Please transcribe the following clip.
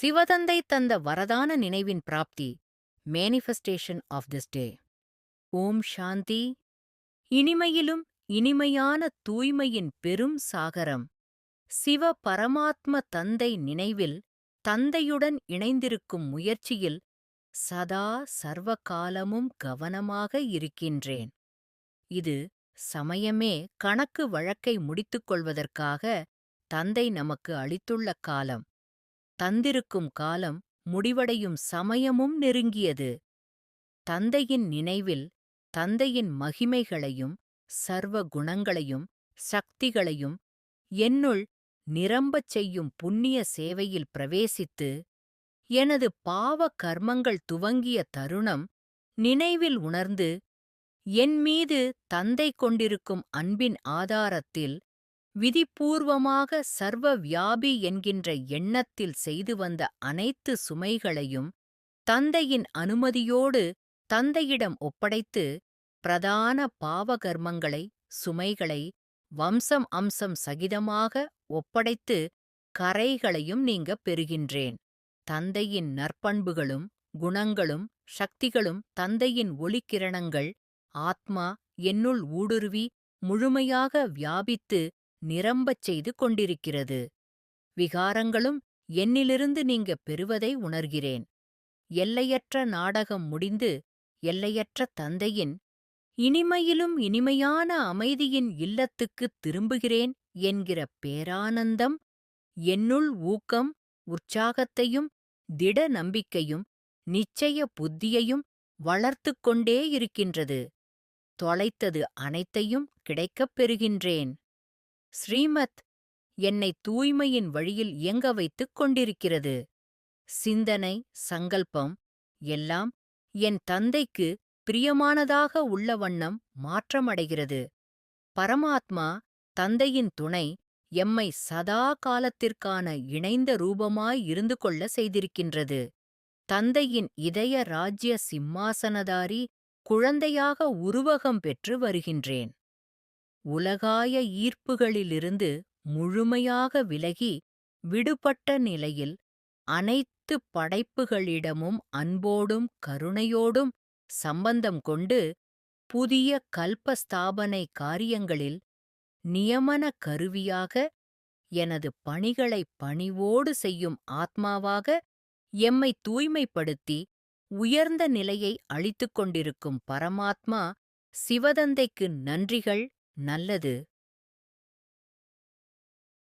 சிவதந்தை தந்த வரதான நினைவின் பிராப்தி. Manifestation of this day. ஓம் சாந்தி. இனிமையிலும் இனிமையான தூய்மையின் பெரும் சாகரம் சிவ பரமாத்ம தந்தை நினைவில் தந்தையுடன் இணைந்திருக்கும் முயற்சியில் சதா சர்வகாலமும் கவனமாக இருக்கின்றேன். இது சமயமே கணக்கு வழக்கை முடித்துக் கொள்வதற்காக தந்தை நமக்கு அளித்துள்ள காலம். தந்திருக்கும் காலம் முடிவடையும் சமயமும் நெருங்கியது. தந்தையின் நினைவில் தந்தையின் மகிமைகளையும் சர்வ குணங்களையும் சக்திகளையும் என்னுள் நிரம்பச் செய்யும் புண்ணிய சேவையில் பிரவேசித்து எனது பாவ கர்மங்கள் துவங்கிய தருணம் நினைவில் உணர்ந்து என் மீது தந்தை கொண்டிருக்கும் அன்பின் ஆதாரத்தில் விதிப்பூர்வமாக சர்வ வியாபி என்கின்ற எண்ணத்தில் செய்து வந்த அனைத்து சுமைகளையும் தந்தையின் அனுமதியோடு தந்தையிடம் ஒப்படைத்து பிரதான பாவகர்மங்களை சுமைகளை வம்சம் அம்சம் சகிதமாக ஒப்படைத்து கரைகளையும் நீங்கப் பெறுகின்றேன். தந்தையின் நற்பண்புகளும் குணங்களும் சக்திகளும் தந்தையின் ஒளிக்கிரணங்கள் ஆத்மா என்னுள் ஊடுருவி முழுமையாக வியாபித்து நிரம்பச் செய்து கொண்டிருக்கிறது. விகாரங்களும் என்னிலிருந்து நீங்கப் பெறுவதை உணர்கிறேன். எல்லையற்ற நாடகம் முடிந்து எல்லையற்ற தந்தையின் இனிமையிலும் இனிமையான அமைதியின் இல்லத்துக்குத் திரும்புகிறேன் என்கிற பேரானந்தம் என்னுள் ஊக்கம் உற்சாகத்தையும் திட நம்பிக்கையும் நிச்சய புத்தியையும் வளர்த்துக் கொண்டே இருக்கின்றது. தொலைத்தது அனைத்தையும் கிடைக்கப் பெறுகின்றேன். ஸ்ரீமத் என்னை தூய்மையின் வழியில் இயங்க வைத்துக் கொண்டிருக்கிறது. சிந்தனை சங்கல்பம் எல்லாம் என் தந்தைக்கு பிரியமானதாக உள்ள வண்ணம் மாற்றமடைகிறது. பரமாத்மா தந்தையின் துணை எம்மை சதா காலத்திற்கான இணைந்த ரூபமாய் இருந்து கொள்ள செய்திருக்கின்றது. தந்தையின் இதய ராஜ்ய சிம்மாசனதாரி குழந்தையாக உருவகம் பெற்று வருகின்றேன். உலகாய ஈர்ப்புகளிலிருந்து முழுமையாக விலகி விடுபட்ட நிலையில் அனைத்து படைப்புகளிடமும் அன்போடும் கருணையோடும் சம்பந்தம் கொண்டு புதிய கல்பஸ்தாபனை காரியங்களில் நியமன கருவியாக எனது பணிகளை பணிவோடு செய்யும் ஆத்மாவாக எம்மை தூய்மைப்படுத்தி உயர்ந்த நிலையை அளித்துக் கொண்டிருக்கும் பரமாத்மா சிவதந்தைக்கு நன்றிகள். நல்லது.